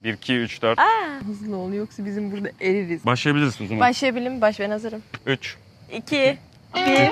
1, 2, 3, 4. Hızlı ol yoksa bizim burada eririz. Başlayabiliriz o zaman. Başlayabilirim. Ben hazırım. 3. 2, 1.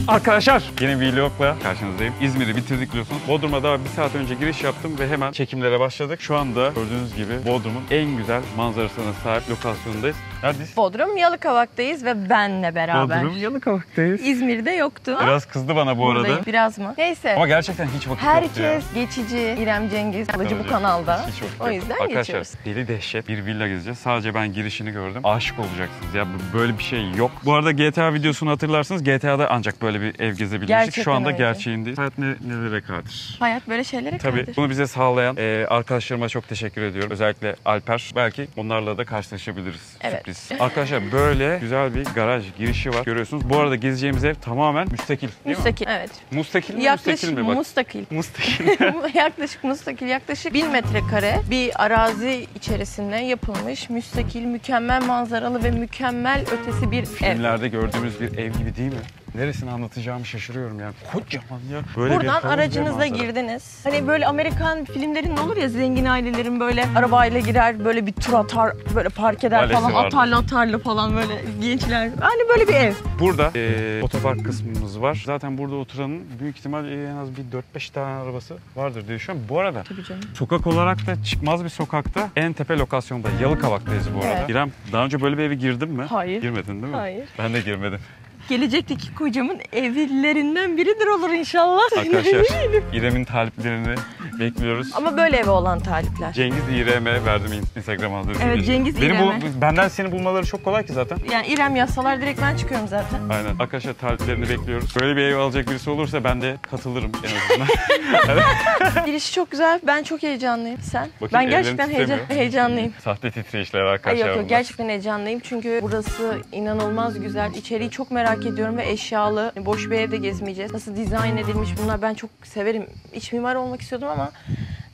Arkadaşlar yeni bir vlogla karşınızdayım. İzmir'i bitirdik biliyorsunuz. Bodrum'a daha 1 saat önce giriş yaptım ve hemen çekimlere başladık. Şu anda gördüğünüz gibi Bodrum'un en güzel manzarasına sahip lokasyonundayız. Neredeyiz? Bodrum Yalıkavak'tayız ve benle beraber. Bodrum Yalıkavak'tayız. İzmir'de yoktu. Biraz kızdı bana bu arada. Buradayım. Biraz mı? Neyse. Ama gerçekten hiç vakit yoktu ya. Herkes geçici. İrem Cengiz alıcı bu kanalda. Hiç vakit O yok. yüzden Arkadaşlar, geçiyoruz. deli dehşet bir villa gezeceğiz. Sadece ben girişini gördüm. Aşık olacaksınız ya, böyle bir şey yok. Bu arada GTA videosunu hatırlarsınız. GTA'da ancak böyle bir ev gezebilmiştik. Gerçekten Şu anda öyle. gerçeğindeyiz. Hayat nelere kadir. Hayat böyle şeylere Tabii kadir. bunu bize sağlayan arkadaşlarıma çok teşekkür ediyorum. Özellikle Alper. Belki onlarla da karşılaşabiliriz. Evet. Sürpriz. Arkadaşlar böyle güzel bir garaj girişi var. Görüyorsunuz. Bu arada gezeceğimiz ev tamamen müstakil. Değil Müstakil. mi? Evet. Müstakil mi? Yaklaşık Müstakil mi? Bak. mustakil. Müstakil. yaklaşık mustakil. Yaklaşık 1000 metrekare bir arazi içerisinde yapılmış müstakil, mükemmel manzaralı ve mükemmel ötesi bir ev. Filmlerde gördüğümüz bir ev gibi değil mi? Neresini anlatacağımı şaşırıyorum yani. Kocaman ya. Böyle Buradan bir havuz ve aracınızla manzara. girdiniz. Hani böyle Amerikan filmlerinin olur ya, zengin ailelerin böyle arabayla girer, böyle bir tur atar, böyle park eder Valesi falan, vardır. atarlı falan böyle gençler. Hani böyle bir ev. Burada otopark kısmımız var. Zaten burada oturanın büyük ihtimal en az bir 4-5 tane arabası vardır diye düşünüyorum. Bu arada Tabii canım. sokak olarak da çıkmaz bir sokakta, en tepe lokasyonda. Yalıkavak'tayız bu arada. Evet. İrem, daha önce böyle bir eve girdin mi? Hayır. Girmedin değil mi? Hayır. Ben de girmedim. Gelecekteki kocamın evlilerinden biridir olur inşallah. Arkadaşlar İrem'in taliplerini bekliyoruz. Ama böyle evi olan talipler. Cengiz İrem'e verdim Instagram adresini. Evet, Cengiz Benim İrem'e. benden seni bulmaları çok kolay ki zaten. Yani İrem yazsalar direkt ben çıkıyorum zaten. Aynen. Arkadaşlar taliplerini bekliyoruz. Böyle bir ev alacak birisi olursa ben de katılırım en azından. Girişi çok güzel. Ben çok heyecanlıyım. Sen? Bakayım, Ben ellerim gerçekten titremiyor. heyecanlıyım. Sahte titreyişler Ay arkadaşlar. yok bunlar. gerçekten heyecanlıyım çünkü burası inanılmaz güzel. İçeriği çok merak ediyorum ve eşyalı. Boş bir evde gezmeyeceğiz. Nasıl dizayn edilmiş bunlar, ben çok severim. İç mimar olmak istiyordum ama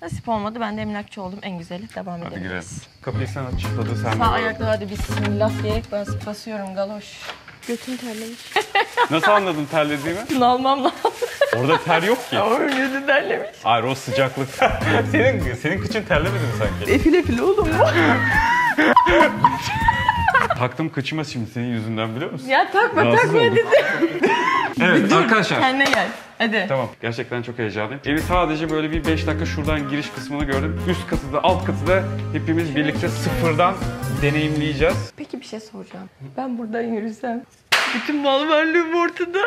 nasip olmadı. Ben de emlakçı oldum. En güzeli devam Hadi girelim. edebiliriz. Kapıyı sen aç. Tadı sen Sağ de. ayakta hadi bismillah diyerek basıyorum galoş. Götüm terlemiş. Nasıl anladın terlediğimi? Bunu almam lazım. Orada ter yok ki. Ama götüm terlemiş. Hayır, o sıcaklık. senin kıçın terlemedi mi sanki? Efil efil oğlum bu. Taktım kıçıma şimdi senin yüzünden, biliyor musun? Ya takma Rahatsız takma oldum. dedi. Evet arkadaşlar. Kendine gel. Hadi. Tamam, gerçekten çok heyecanlıyım. Evi sadece böyle bir 5 dakika şuradan giriş kısmını gördüm. Üst katı da alt katı da hepimiz birlikte sıfırdan deneyimleyeceğiz. Peki bir şey soracağım. Ben buradan yürüsem bütün mal varlığım ortada.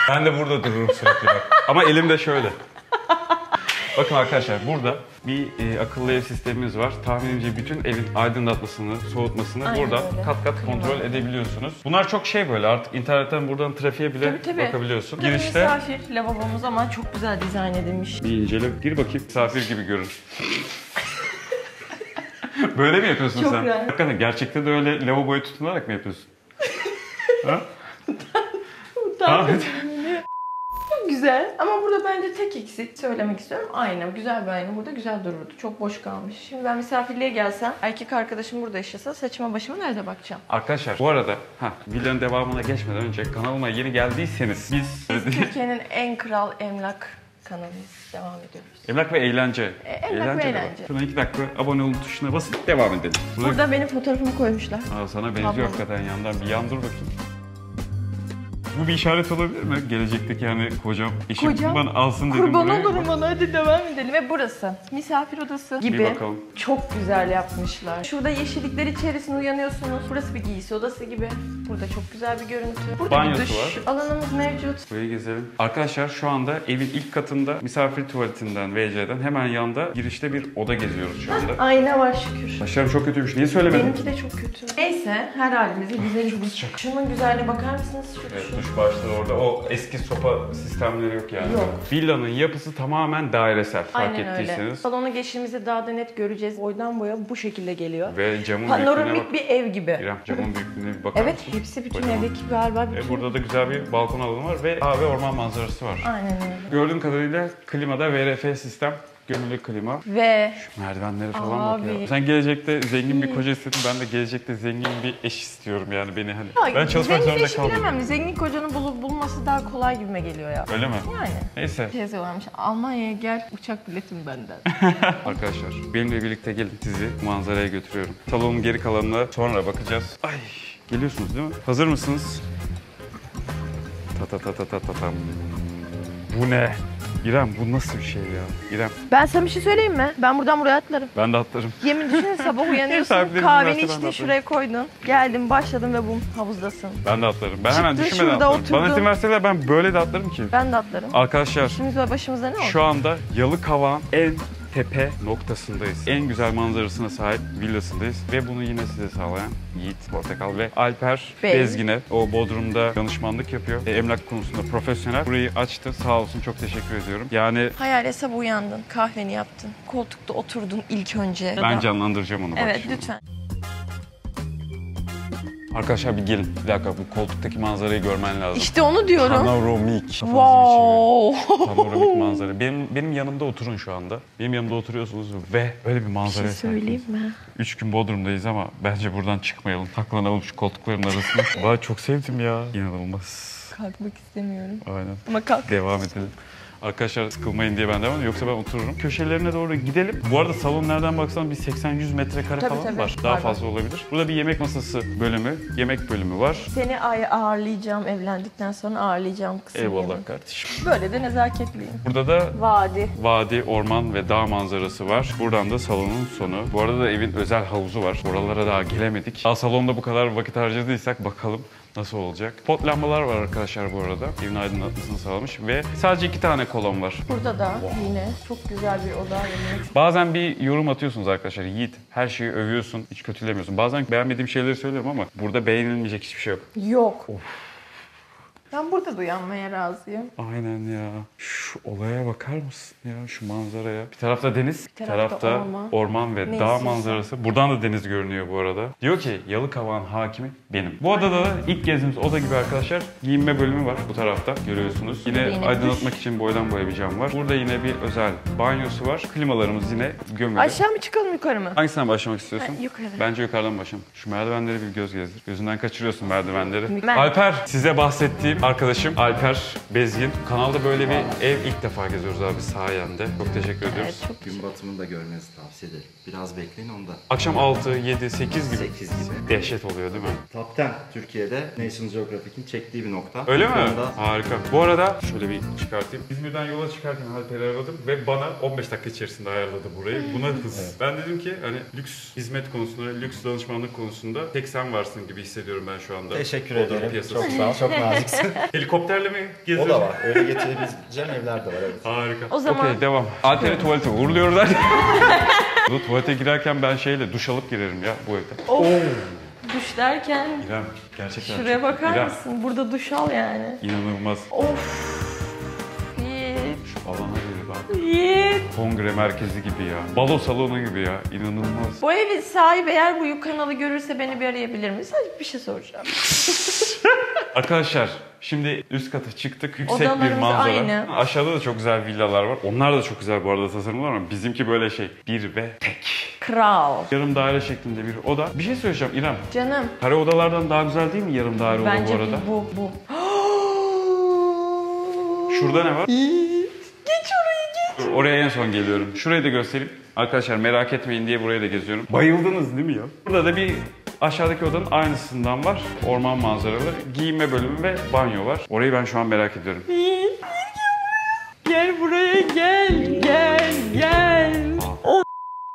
Ben de burada dururum sürekli bak. Ama elimde şöyle. Bakın arkadaşlar, burada bir akıllı ev sistemimiz var. Tahminimce bütün evin aydınlatmasını, soğutmasını Aynen burada öyle. kat kat kontrol edebiliyorsunuz. Bunlar çok böyle artık internetten buradan trafiğe bile Tabii. bakabiliyorsun. Burada bir Girişte misafir lavabomuz ama çok güzel dizayn edilmiş. bir incele, gir bakayım, misafir gibi görün. Böyle mi yapıyorsun Çok sen? rahat. Hakikaten gerçekten de öyle lavaboya tutunarak mı yapıyorsun? Ha? Ha? Çok güzel ama burada bence tek eksik söylemek istiyorum. Ayna, güzel bir ayna burada güzel dururdu. Çok boş kalmış. Şimdi ben misafirliğe gelsem, erkek arkadaşım burada yaşasa saçıma başıma nerede bakacağım? Arkadaşlar bu arada videonun devamına geçmeden önce kanalıma yeni geldiyseniz biz Türkiye'nin en kral emlak kanalıyız. Devam ediyoruz. emlak ve eğlence. Emlak ve de var. eğlence. Şuna 2 dakika abone olun tuşuna basıp devam edelim. Burada benim fotoğrafımı koymuşlar. Sana benziyor Ablam. hakikaten yandan. Bir yan dur bakayım. Bu bir işaret olabilir mi? Gelecekteki hani kocam, eşim Kocam, bana alsın dedim Kurban buraya. olurum ona, hadi devam edelim. Ve burası misafir odası gibi. Bir bakalım. Çok güzel yapmışlar. Şurada yeşillikler içerisinde uyanıyorsunuz. Burası bir giysi odası gibi. Burada çok güzel bir görüntü. Burada Banyosu bir duş var. alanımız mevcut. Buraya gezelim. Arkadaşlar şu anda evin ilk katında misafir tuvaletinden, WC'den hemen yanda girişte bir oda geziyoruz şu anda. Ayna var şükür. Saçlarım çok kötüymüş. Niye söylemedin? Benimki de çok kötü. Neyse her halimize güzel. Şunun güzelliğine bakar mısınız? Evet, duş başlığı orada. O eski sopa sistemleri yok yani. Yok. Villanın yapısı tamamen dairesel. Fark Aynen öyle. ettiyseniz. Salona geçtiğimizde daha da net göreceğiz. Boydan boya bu şekilde geliyor. Ve camın büyüklüğüne Panoramik bak. bir ev gibi. İrem, camın büyüklüğüne bir bakar Evet, mısın? hepsi bütün Kocaman. evdeki galiba bütün. Burada da güzel bir balkon alanı var ve orman manzarası var. Aynen öyle. Gördüğüm kadarıyla klimada VRF sistem gömülü klima. Ve Şu merdivenlere falan bak Abi. ya. Sen gelecekte zengin bir koca istedin. Ben de gelecekte zengin bir eş istiyorum yani beni hani. ya, Ben çalışmak zengin zorunda eşi kaldım. bilemem. Zengin kocanın bulması daha kolay gibime geliyor ya. Öyle mi? Yani. Neyse. Teyze varmış. Almanya'ya gel, uçak biletim benden. Arkadaşlar benimle birlikte gelin, sizi manzaraya götürüyorum. Salonun geri kalanına sonra bakacağız. Ay, geliyorsunuz değil mi? Hazır mısınız? Ta ta ta ta ta ta tam. Bu ne? İrem bu nasıl bir şey ya? İrem Ben sana bir şey söyleyeyim mi? Ben buradan buraya atlarım. ben de atlarım. Yemin düşünsene sabah uyanıyorsun, Sahiplerimiz kahveni varsa ben de içtin, atlarım. şuraya koydun. Geldim, başladım ve bum, havuzdasın. Ben de atlarım. Ben hemen Çıktın düşünmeden şurada, atlarım. Bana oturdun. izin verseler ben böyle de atlarım ki. Ben de atlarım. Arkadaşlar İşimiz var, başımızda ne oldu? şu anda Yalıkavak'ın en tepe noktasındayız. En güzel manzarasına sahip villasındayız. Ve bunu yine size sağlayan Yiğit Portakal ve Alper Bey. Bezgin'e. O Bodrum'da danışmanlık yapıyor. Emlak konusunda profesyonel. Burayı açtı. Sağ olsun, çok teşekkür ediyorum. Yani Hayal sabah uyandın, kahveni yaptın, koltukta oturdun ilk önce. ben canlandıracağım onu bak Evet, şimdi. lütfen. Arkadaşlar bir gelin. Bir dakika, bu koltuktaki manzarayı görmen lazım. İşte onu diyorum. Panoramik. Wow. Panoramik manzara. Benim yanımda oturun şu anda. Benim yanımda oturuyorsunuz ve öyle bir Bir manzaraya şey söyleyeyim mi? 3 gün Bodrum'dayız ama bence buradan çıkmayalım. Saklanalım şu koltukların arasında. Vay çok sevdim ya. İnanılmaz. Kalkmak istemiyorum. Aynen. Ama kalk. Devam edelim. Arkadaşlar sıkılmayın diye ben devam ediyorum. Yoksa ben otururum. Köşelerine doğru gidelim. Bu arada salon nereden baksan bir 80-100 metrekare Tabii, falan tabii. var. Daha Var, fazla olabilir. Burada bir yemek masası bölümü, yemek bölümü var. Seni ağırlayacağım, evlendikten sonra ağırlayacağım kısım. Eyvallah yemek. kardeşim. Böyle de nezaketliyim. Burada da Vadi. vadi, orman ve dağ manzarası var. Buradan da salonun sonu. Bu arada da evin özel havuzu var. Oralara daha gelemedik. Daha salonda bu kadar vakit harcadıysak bakalım nasıl olacak. Pot lambalar var arkadaşlar bu arada. Evin aydınlatmasını sağlamış ve sadece 2 tane kolon var. Burada da yine çok güzel bir oda. Yemek. Bazen bir yorum atıyorsunuz arkadaşlar. Yiğit, her şeyi övüyorsun, hiç kötülemiyorsun. Bazen beğenmediğim şeyleri söylüyorum ama burada beğenilmeyecek hiçbir şey yok. Yok. Ben burada da uyanmaya razıyım. Aynen ya. Şu olaya bakar mısın ya, şu manzaraya? Bir tarafta deniz, bir tarafta tarafta orman. ve Ne dağ istiyorsan. manzarası. Buradan da deniz görünüyor bu arada. Diyor ki Yalıkavak'ın hakimi benim. Bu odada da ilk gezdiğimiz oda gibi arkadaşlar giyinme bölümü var bu tarafta görüyorsunuz. Yine yine aydınlatmak için boydan boya bir cam var. Burada yine bir özel banyosu var. Klimalarımız yine gömülü. Aşağı mı çıkalım yukarı mı? Hangisinden başlamak istiyorsun? Ha, yukarı. Bence yukarıdan başlayalım. Şu merdivenleri bir göz gezdir. Gözünden kaçırıyorsun merdivenleri. Ben- Alper, size bahsettiğim arkadaşım Alper Bezgin. Kanalda böyle bir ev ilk defa geziyoruz abi sayende. Çok teşekkür ediyoruz. Evet, çok Gün batımını da görmenizi tavsiye ederim. Biraz bekleyin onda. Akşam 6, 7, 8 gibi 8 gibi. dehşet oluyor değil mi? Top 10 Türkiye'de National Geographic'in çektiği bir nokta. Öyle mi? Bu konuda Harika. Bu arada şöyle bir çıkartayım. İzmir'den yola çıkarken Alper'i aradım ve bana 15 dakika içerisinde ayarladı burayı. Buna hız. Ben dedim ki hani lüks hizmet konusunda, lüks danışmanlık konusunda tek sen varsın gibi hissediyorum ben şu anda. Teşekkür Bodrum ederim. piyasası. Çok sağ ol, çok naziksin. Helikopterle mi O geziyorsun? da var. Öyle getirebileceğin evler de var, evet. Harika. O zaman- Okey, devam. Alper'i tuvalete uğurluyoruz artık. Bu tuvalete girerken ben şeyle duş alıp girerim ya bu evde. Of. Duş derken İrem gerçekten şuraya çok- bakar İrem, mısın? Burada duş al yani. İnanılmaz. Of. Yiğit. Şu alana bir bak. Yiğit. Kongre merkezi gibi ya. Balo salonu gibi ya. İnanılmaz. Bu evin sahibi eğer bu kanalı görürse beni bir arayabilir mi? Sadece bir şey soracağım. Arkadaşlar şimdi üst kata çıktık. Yüksek bir Odalarımız manzara. aynı. Aşağıda da çok güzel villalar var. Onlar da çok güzel bu arada tasarımlar ama bizimki böyle şey. Bir ve tek. Kral. Yarım daire şeklinde bir oda. Bir şey söyleyeceğim İrem. Canım. Kare odalardan daha güzel değil mi yarım daire oda Bence bu arada? bu. Şurada ne var? Geç orayı geç. Dur, oraya en son geliyorum. Şurayı da göstereyim. Arkadaşlar merak etmeyin diye burayı da geziyorum. Bayıldınız değil mi ya? Burada da bir aşağıdaki odanın aynısından var. Orman manzaralı. Giyinme bölümü ve banyo var. Orayı ben şu an merak ediyorum. Gel buraya gel. Gel. O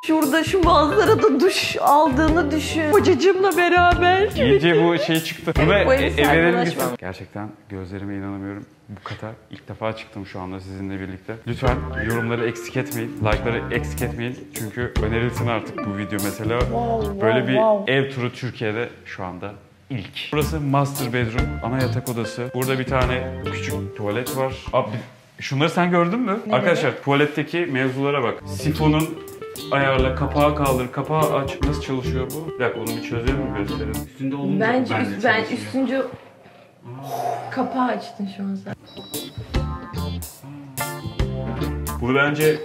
şurada şu manzarada duş aldığını düşün. Kocacığımla beraber. İyice bu şey çıktı. Buna Bu evi verelim saygılaşmam. gitsin. Gerçekten gözlerime inanamıyorum. Bu kata ilk defa çıktım şu anda sizinle birlikte. Lütfen yorumları eksik etmeyin. Like'ları eksik etmeyin. Çünkü önerilsin artık bu video mesela. Böyle bir ev turu Türkiye'de şu anda ilk. Burası master bedroom, ana yatak odası. Burada bir tane küçük tuvalet var. Abi şunları sen gördün mü? Arkadaşlar tuvaletteki mevzulara bak. Sifonun ayarla, kapağı kaldır, kapağı aç. Nasıl çalışıyor bu? Bir dakika onu bir çözelim mi, gösterelim. Üstünde olunca Bence bence ben çalışıyor. üstüncü kapağı açtın şu an sen. Bunu bence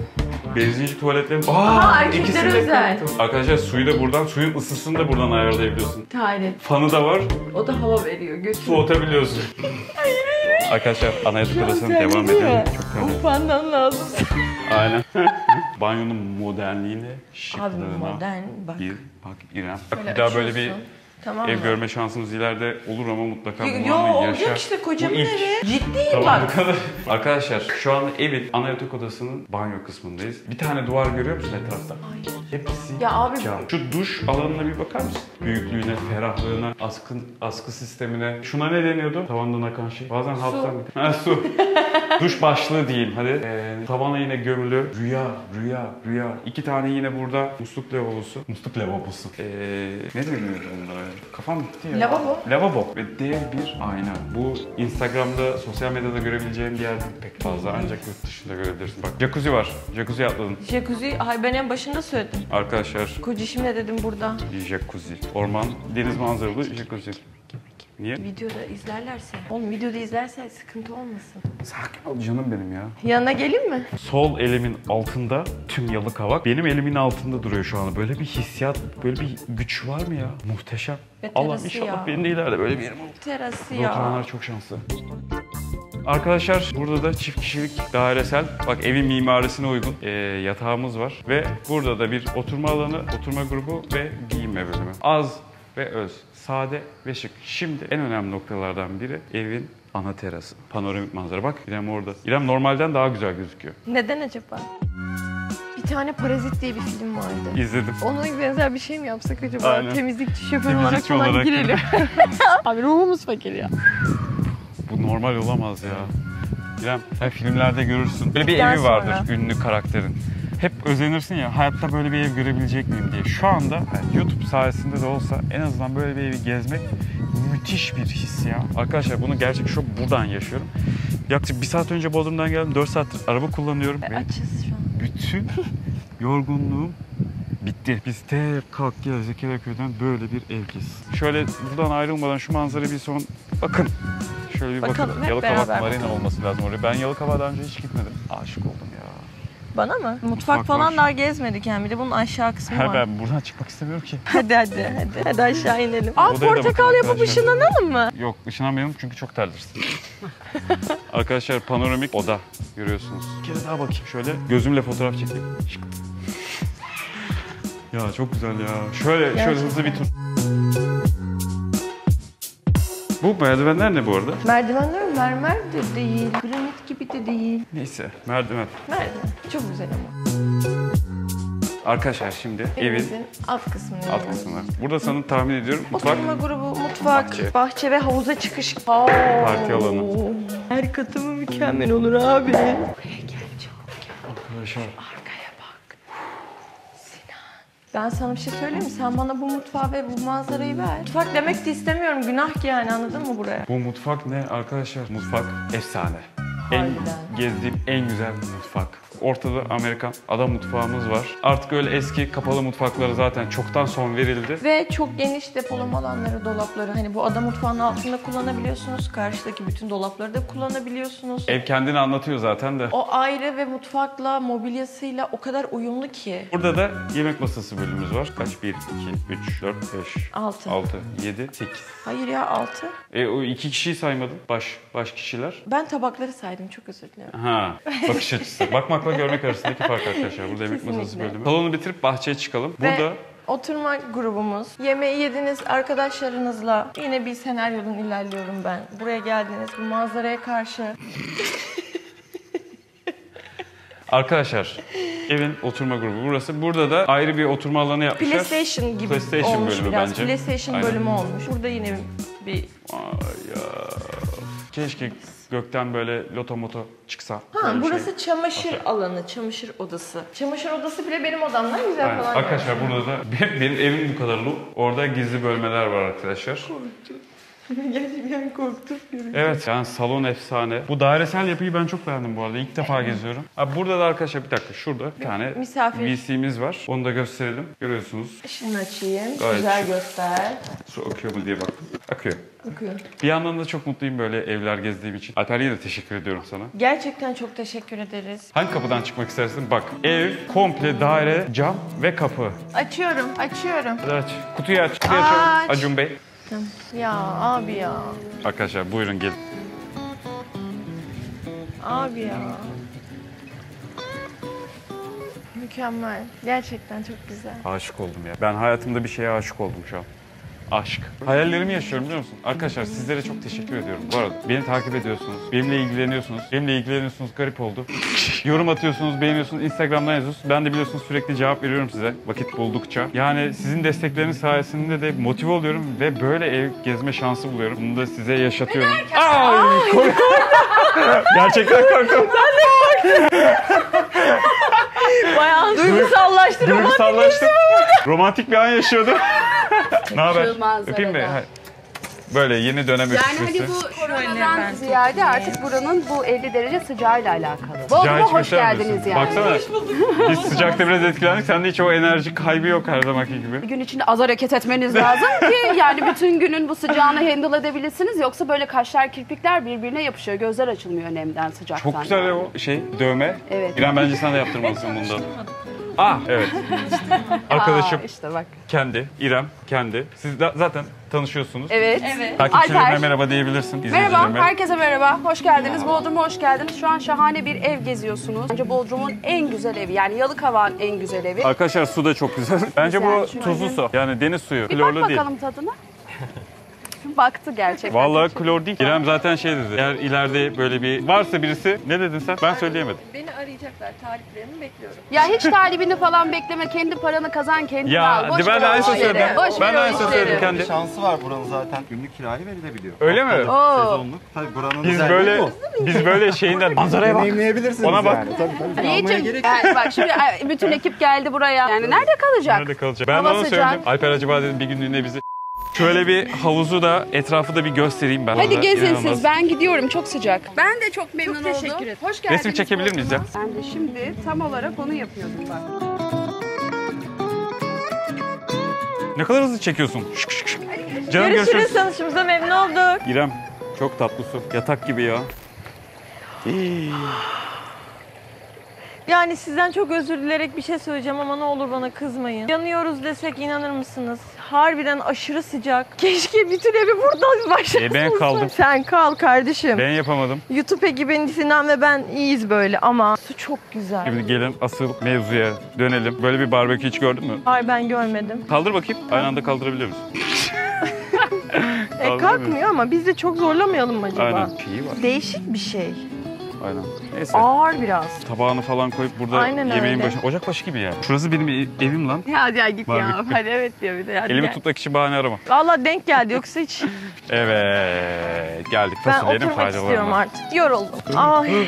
benzinci tuvaletlerin... Aha, erkekler ikisi de özel. kalktı. Arkadaşlar suyu da buradan, suyun ısısını da buradan ayarlayabiliyorsun. Tarih. Fanı da var, O da hava veriyor. Götür. soğutabiliyorsun. Arkadaşlar ana yatak odasına devam edelim. Çok Bu fandan lazım. Aynen. Banyonun modernliğine, Abi şıklığına modern bak. bir bak İrem. Bak Böyle bir daha böyle bir açıyorsun. Tamam ev mı? görme şansımız ileride olur ama mutlaka Yo, bunu anla yaşa. olacak işte kocamın Bu ilk. evi. Ciddiyim Tamam bak. bu kadar. Arkadaşlar şu anda evin ana yatak odasının banyo kısmındayız. Bir tane duvar görüyor musun etrafta? Hayır. Hepsi Ya abi- cam. Şu duş alanına bir bakar mısın? Büyüklüğüne, ferahlığına, askı sistemine. Şuna ne deniyordu? Tavandan akan şey. Bazen halktan... Ha su. Duş başlığı diyeyim hadi. Tavana yine gömülü. Rüya. 2 tane yine burada musluk lavabosu. Musluk lavabosu. Ne deniyordu onlara? Kafam gitti ya. Lavabo. Lavabo. Ve dev bir ayna. Bu Instagram'da, sosyal medyada görebileceğim bir yer değil pek fazla. Ancak yurt dışında görebilirsin. Bak jacuzzi var. Jacuzzi atladın. Jacuzzi, ay ben en başında söyledim. Arkadaşlar Kocişimle dedim burada. jacuzzi. Orman, deniz manzaralı jacuzzi. Niye? Videoda izlerlerse. Oğlum videoda izlerse sıkıntı olmasın. Sakin ol canım benim ya. Yanına geleyim mi? Sol elimin altında tüm Yalıkavak. Benim elimin altında duruyor şu anda. Böyle bir hissiyat, böyle bir güç var mı ya? Muhteşem. Ve Allah'ım terası inşallah ya. benim de ileride böyle bir yerim olur. Terası Burada ya. oturanlar çok şanslı. Arkadaşlar burada da çift kişilik dairesel, bak evin mimarisine uygun yatağımız var. Ve burada da bir oturma alanı, oturma grubu ve giyinme bölümü. Az ve öz, sade ve şık. Şimdi en önemli noktalardan biri evin ana terası. Panoramik manzara. Bak İrem orada. İrem normalden daha güzel gözüküyor. Neden acaba? Bir tane Parazit diye bir film vardı. İzledim. Ona benzer bir şey mi yapsak acaba? Aynen. Temizlikçi şoför olarak Temizlikçi falan olarak. girelim. Abi ruhumuz fakir ya. Bu normal olamaz ya. İrem, sen filmlerde görürsün. Böyle bir Bizden evi vardır sonra. ünlü karakterin. Hep özenirsin ya, hayatta böyle bir ev görebilecek miyim diye. Şu anda YouTube sayesinde de olsa en azından böyle bir evi gezmek müthiş bir his ya. Arkadaşlar bunu gerçek şu buradan yaşıyorum. Yaklaşık 1 saat önce Bodrum'dan geldim. 4 saattir araba kullanıyorum. Ve Açız şu an. bütün yorgunluğum bitti. Biz de kalk gel Zekeriyaköy'den böyle bir ev gez. Şöyle buradan ayrılmadan şu manzaraya bir son bakın. Şöyle bir Bakalım, bakın. hep Yalıkavak beraber Marina bakalım. olması lazım oraya. Ben Yalıkavak'a daha önce hiç gitmedim. Aşık oldum ya. Bana mı? Mutfak Mutfak falan var. daha gezmedik yani. Bir de bunun aşağı kısmı Her var. ben buradan çıkmak istemiyorum ki. Hadi aşağı inelim. Aa, Odaya da portakal bakın yapıp arkadaşlar. ışınlanalım mı? Yok ışınlanmayalım çünkü çok terlersin. Arkadaşlar panoramik oda görüyorsunuz. Bir kere daha bakayım şöyle. Gözümle fotoğraf çekeyim. Şık. Ya çok güzel ya. Şöyle Gerçekten. hızlı bir tur. Bu merdivenler ne bu arada? Merdivenler mermer de değil, granit gibi de değil. Neyse merdiven. Merdiven. Çok güzel ama. Arkadaşlar şimdi evin Evimizin alt kısmını alt yiyoruz. kısmı var. Burada sanırım tahmin ediyorum mutfak. Oturma grubu, mutfak, Bahçe. bahçe ve havuza çıkış. Parti alanı. Her katımı mükemmel olur abi. Buraya gel çok. Arkadaşlar Arkaya bak. Sinan. Ben sana bir şey söyleyeyim mi? Sen bana bu mutfağı ve bu manzarayı ver. Mutfak demek de istemiyorum. Günah yani, anladın mı buraya? bu mutfak ne arkadaşlar? Mutfak efsane. En Harbiden. gezdiğim en güzel mutfak. Ortada Amerikan ada mutfağımız var. Artık öyle eski kapalı mutfakları zaten çoktan son verildi. Ve çok geniş depolama alanları, dolapları. Hani bu ada mutfağının altında kullanabiliyorsunuz. Karşıdaki bütün dolapları da kullanabiliyorsunuz. Ev kendini anlatıyor zaten de. O ayrı ve mutfakla, mobilyasıyla o kadar uyumlu ki. Burada da yemek masası bölümümüz var. Kaç? 1, 2, 3, 4, 5, 6. 6, 7, 8. Hayır ya, 6. O 2 kişiyi saymadın. Baş kişiler. Ben tabakları saydım, çok özür dilerim. Ha, bakış açısı. Bakmakla görmek arasındaki fark arkadaşlar. Burada yemek masası Kesinlikle. bölümü. Salonu bitirip bahçeye çıkalım. Ve Burada oturma grubumuz. Yemeği yediniz arkadaşlarınızla. Yine bir senaryodan ilerliyorum ben. Buraya geldiniz bu manzaraya karşı. arkadaşlar evin oturma grubu burası. Burada da ayrı bir oturma alanı yapmışlar. PlayStation gibi PlayStation olmuş bölümü biraz. bence. PlayStation Aynen. bölümü olmuş. Burada yine bir... Ay ya. Keşke gökten böyle loto moto çıksa. Ha, Böyle bir burası şey. çamaşır alanı, çamaşır odası. Çamaşır odası bile benim odamdan güzel Aynen. falan. Arkadaşlar burada da benim evim bu kadar loop. Orada gizli bölmeler var arkadaşlar. Gerçekten korktum. Evet yani salon efsane. Bu dairesel yapıyı ben çok beğendim bu arada. İlk defa geziyorum. Abi burada da arkadaşlar bir dakika şurada bir tane Misafir. VC'miz var. Onu da gösterelim. Görüyorsunuz. Şunu açayım. Gayet Güzel şık. göster. Su akıyor mu diye baktım. Akıyor. Bakıyorum. Bir yandan da çok mutluyum böyle evler gezdiğim için. Alper'e de teşekkür ediyorum sana. Gerçekten çok teşekkür ederiz. Hangi kapıdan çıkmak istersin? Bak ev, komple daire, cam ve kapı. Açıyorum. Hadi aç. Kutuyu aç. Kutuyu Aç. açalım. Acun Bey. Ya abi ya. Arkadaşlar buyurun gelin. Abi ya. Mükemmel. Gerçekten çok güzel. Aşık oldum ya. Ben hayatımda bir şeye aşık oldum şu an. Aşk. Hayallerimi yaşıyorum biliyor musun? Arkadaşlar sizlere çok teşekkür ediyorum. Bu arada beni takip ediyorsunuz. Benimle ilgileniyorsunuz. Garip oldu. Yorum atıyorsunuz, beğeniyorsunuz. Instagram'dan yazıyorsunuz. Ben de biliyorsunuz sürekli cevap veriyorum size. Vakit buldukça. Yani sizin destekleriniz sayesinde de motive oluyorum ve böyle ev gezme şansı buluyorum. Bunu da size yaşatıyorum. Ay! Korktum. Gerçekten korktum. Bayağı duygusallaştı. Duygusallaştım. Romantik bir an yaşıyordum. Ne haber? Şu manzarada. Öpeyim mi? Hayır. Böyle yeni dönem Yani öpüşmesi. hani bu ben koronadan ziyade artık buranın bu 50 derece sıcağıyla alakalı. Sıcağı Bodrum'a hiç hoş göstermiyorsun. geldiniz yani. Baksana. Biz sıcakta biraz etkilendik. Sende hiç o enerji kaybı yok her zamanki gibi. Gün içinde az hareket etmeniz lazım ki yani bütün günün bu sıcağını handle edebilirsiniz. Yoksa böyle kaşlar, kirpikler birbirine yapışıyor. Gözler açılmıyor nemden, sıcaktan. Çok güzel yani. o dövme. Evet. İrem bence sen de yaptırmalısın bundan. Ah evet. Arkadaşım işte bak. İrem kendi. Siz de zaten tanışıyorsunuz. Evet. Takipçilerine Alper. merhaba diyebilirsin. Merhaba, izleyicilerime. herkese merhaba. Hoş geldiniz. Bodrum'a hoş geldiniz. Şu an şahane bir ev geziyorsunuz. Bence Bodrum'un en güzel evi. Yani Yalıkavak'ın en güzel evi. Arkadaşlar su da çok güzel. Bence Güzel, bu şöyle. tuzlu su. Yani deniz suyu. Bir Klorlu bak değil. bakalım tadına. Baktı gerçekten. Vallahi klor değil. İrem zaten şey dedi. Eğer ileride böyle bir varsa birisi ne dedin sen? Ben söyleyemedim. Beni arayacaklar. Tariflerini bekliyorum. Ya hiç talibini falan bekleme. Kendi paranı kazan, kendin Ya, al. Boş ben ver de o aynısını işleri. söyledim. Boş Ben de ver o aynısını işleri. söyledim kendi. Bir şansı var buranın zaten. Günlük kirayı verilebiliyor. Öyle mi? Haftalık, Oo. sezonluk. Tabii buranın Biz özelliği böyle bu. böyle şeyinden manzaraya bak. Deneyimleyebilirsiniz Ona bak. yani. Tabii. Almaya Yiğit'im, gerek yani bak şimdi bütün ekip geldi buraya. Yani nerede kalacak? Nerede kalacak? Ben de Hava onu sıcak. söyledim. Alper acaba dedim bir günlüğüne bizi şöyle bir havuzu da etrafı da bir göstereyim ben. Hadi Orada gezin inanılmaz. siz. Ben gidiyorum. Çok sıcak. Ben de çok memnun oldum. teşekkür ederim. Hoş geldiniz. Resim çekebilir miyiz ya? Ben de şimdi tam olarak onu yapıyordum bak. Ne kadar hızlı çekiyorsun. Şık şık şık. Canım Görüşürüz. görüşürüz. Tanışımıza memnun olduk. İrem çok tatlı su. Yatak gibi ya. Yani sizden çok özür dilerek bir şey söyleyeceğim ama ne olur bana kızmayın. Yanıyoruz desek inanır mısınız? Harbiden aşırı sıcak. Keşke bütün evi buradan başlasın. Ben kaldım. Sen kal kardeşim. Ben yapamadım. YouTube ekibinin Sinan ve ben iyiyiz böyle ama su çok güzel. Şimdi gelin asıl mevzuya dönelim. Böyle bir barbekü hiç gördün mü? Hayır ben görmedim. Kaldır bakayım. Aynı anda kaldırabiliyor musun? Kalkmıyor ama biz de çok zorlamayalım mı acaba? Aynen. Şeyi var. Değişik bir şey. Aynen. Neyse. Ağır biraz. Tabağını falan koyup burada Aynen yemeğin öyle. başına. Ocakbaşı gibi ya. Şurası benim evim lan. Hadi git Barbekü. Hadi evet diyor bir de. Hadi Elimi gel. tutmak için bahane arama. Vallahi denk geldi yoksa hiç. Evet. Geldik Ben fasulyenin oturmak istiyorum faydalarına. artık. Yoruldum. Ay.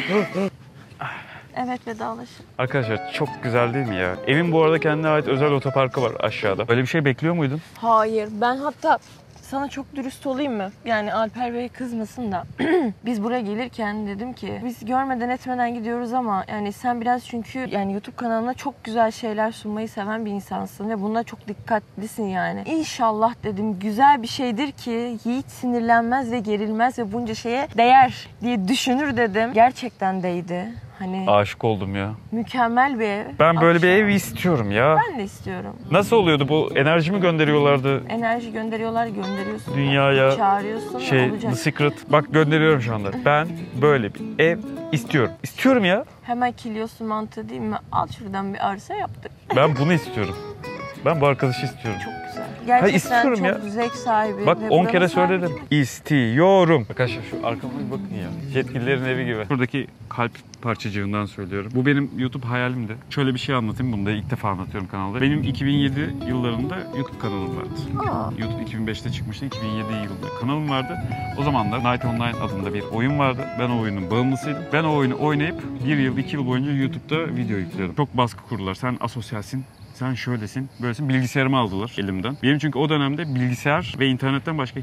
Evet vedalaşın. Arkadaşlar çok güzel değil mi ya? Evin bu arada kendine ait özel otoparkı var aşağıda. Böyle bir şey bekliyor muydun? Hayır ben hatta sana çok dürüst olayım mı? Yani Alper Bey kızmasın da. Biz buraya gelirken dedim ki biz görmeden etmeden gidiyoruz ama yani sen biraz çünkü yani YouTube kanalına çok güzel şeyler sunmayı seven bir insansın ve buna çok dikkatlisin yani. İnşallah dedim güzel bir şeydir ki Yiğit sinirlenmez ve gerilmez ve bunca şeye değer diye düşünür dedim. Gerçekten değdi. Hani Aşık oldum ya. mükemmel bir ev. Ben böyle bir Akşam. ev istiyorum ya. Ben de istiyorum. Nasıl oluyordu bu? Enerji mi gönderiyorlardı Enerji gönderiyorlar, gönderiyorsun. dünyaya? Çağırıyorsun The olacak. Secret. Bak gönderiyorum şu anda. Ben böyle bir ev istiyorum. İstiyorum ya. Hemen kiliyorsun mantığı değil mi? Al şuradan bir arsa yaptık. Ben bunu istiyorum. Ben bu arkadaşı istiyorum. Çok güzel. Gerçekten istiyorum çok ya. zevk sahibi. Bak ve 10 buranın kere sahibi söyledim. çok- İstiyorum. Arkadaşlar şu arkama bir bakın ya. Yetkililerin evi gibi. Buradaki kalp parçacığından söylüyorum. Bu benim YouTube hayalimdi. Şöyle bir şey anlatayım. Bunu da ilk defa anlatıyorum kanalda. Benim 2007 yıllarında YouTube kanalım vardı. Aa. YouTube 2005'te çıkmıştı. 2007 yılında kanalım vardı. O zamanlar Night Online adında bir oyun vardı. Ben o oyunun bağımlısıydım. Ben o oyunu oynayıp 1 yıl 2 yıl boyunca YouTube'da video yükledim. Çok baskı kurdular. Sen asosyalsin. Sen şöylesin, böylesin. Bilgisayarımı aldılar elimden. Benim çünkü o dönemde bilgisayar ve internetten başka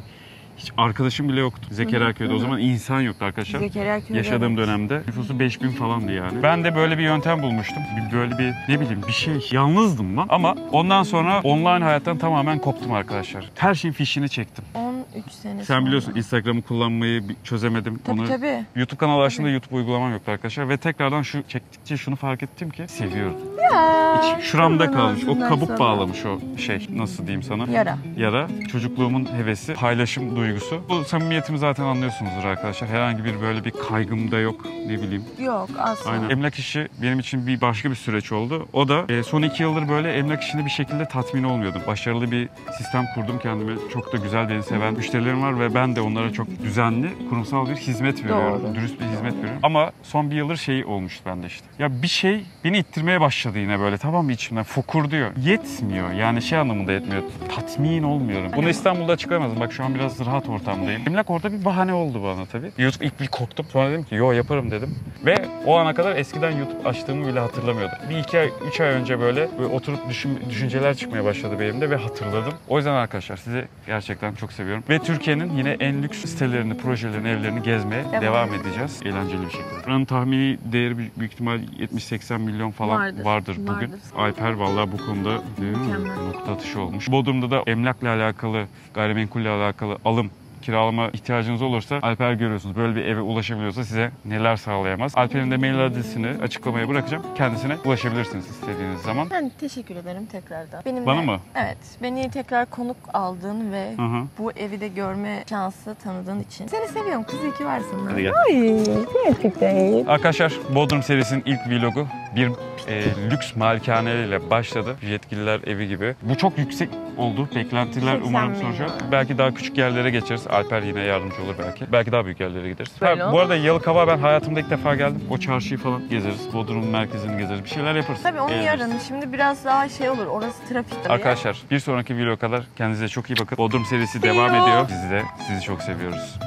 hiç arkadaşım bile yoktu. Zekeryaköy'de o zaman insan yoktu arkadaşlar. Zekeryaköy'de, Yaşadığım evet. dönemde nüfusu 5000 falandı yani. Ben de böyle bir yöntem bulmuştum. Böyle bir ne bileyim bir şey. Yalnızdım lan. Ama ondan sonra online hayattan tamamen koptum arkadaşlar. Her şeyin fişini çektim. 13 sene Sen sonra. biliyorsun Instagram'ı kullanmayı çözemedim. Tabii tabii. YouTube kanalı açtığımda YouTube uygulamam yoktu arkadaşlar. Ve tekrardan şu çektikçe şunu fark ettim ki seviyorum. Ya, İç şuramda kurban kalmış. O ağzından kabuk sana. bağlamış o şey. Nasıl diyeyim sana? Yara. Yara. Çocukluğumun hevesi, paylaşım duygusu. Bu samimiyetimi zaten anlıyorsunuzdur arkadaşlar. Herhangi bir böyle bir kaygım da yok. Ne bileyim. Yok asla. Aynen. Emlak işi benim için bir başka bir süreç oldu. O da son 2 yıldır böyle emlak işinde bir şekilde tatmin olmuyordum. Başarılı bir sistem kurdum kendime. Çok da güzel, beni seven müşterilerim var ve ben de onlara çok düzenli, kurumsal bir hizmet veriyorum. Doğru. Dürüst bir hizmet veriyorum. Ama son 1 yıldır şey olmuştu bende işte. Ya bir şey beni ittirmeye başladı yine böyle, tamam mı, içimden fokur diyor. Yetmiyor yani, şey anlamında yetmiyor. Tatmin olmuyorum. Bunu İstanbul'da açıklayamazdım. Bak şu an biraz rahat ortamdayım. Emlak orada bir bahane oldu bana tabii. YouTube ilk bir korktum. Sonra dedim ki yo yaparım dedim. Ve o ana kadar eskiden YouTube açtığımı bile hatırlamıyordum. Bir 2 ay, 3 ay önce böyle oturup düşünceler çıkmaya başladı beynimde ve hatırladım. O yüzden arkadaşlar sizi gerçekten çok seviyorum. Ve Türkiye'nin yine en lüks sitelerini, projelerini, evlerini gezmeye devam edeceğiz. Eğlenceli bir şekilde. Buranın tahmini değeri büyük ihtimal 70-80 milyon falan vardır bugün. Vardır. Alper vallahi bu konuda nokta atışı olmuş. Bodrum'da da emlakla alakalı, gayrimenkulle alakalı alım, kiralama ihtiyacınız olursa Alper görüyorsunuz. Böyle bir eve ulaşabiliyorsa size neler sağlayamaz. Alper'in de mail adresini açıklamaya bırakacağım. Kendisine ulaşabilirsiniz istediğiniz zaman. Ben teşekkür ederim tekrardan. Benim Bana mı? Evet. Beni tekrar konuk aldığın ve Hı hı. bu evi de görme şansı tanıdığın için. Seni seviyorum kız, iyi ki varsın. Hadi gel. Ay, gerçekten. Arkadaşlar Bodrum serisinin ilk vlogu bir lüks malikaneyle başladı. Yetkililer evi gibi. Bu çok yüksek oldu. Beklentiler 80 umarım milyon. sonuca. Belki daha küçük yerlere geçeriz. Alper yine yardımcı olur belki. Belki daha büyük yerlere gideriz. Böyle Bu arada Yalıkava ben hayatımda ilk defa geldim. O çarşıyı falan gezeriz. Bodrum'un merkezini gezeriz. Bir şeyler yaparız. Tabii onu Eğleniriz. yarın. Şimdi biraz daha şey olur. Orası trafik tabii. Arkadaşlar bir sonraki vlog kadar kendinize çok iyi bakın. Bodrum serisi See devam you. ediyor. Sizi çok seviyoruz.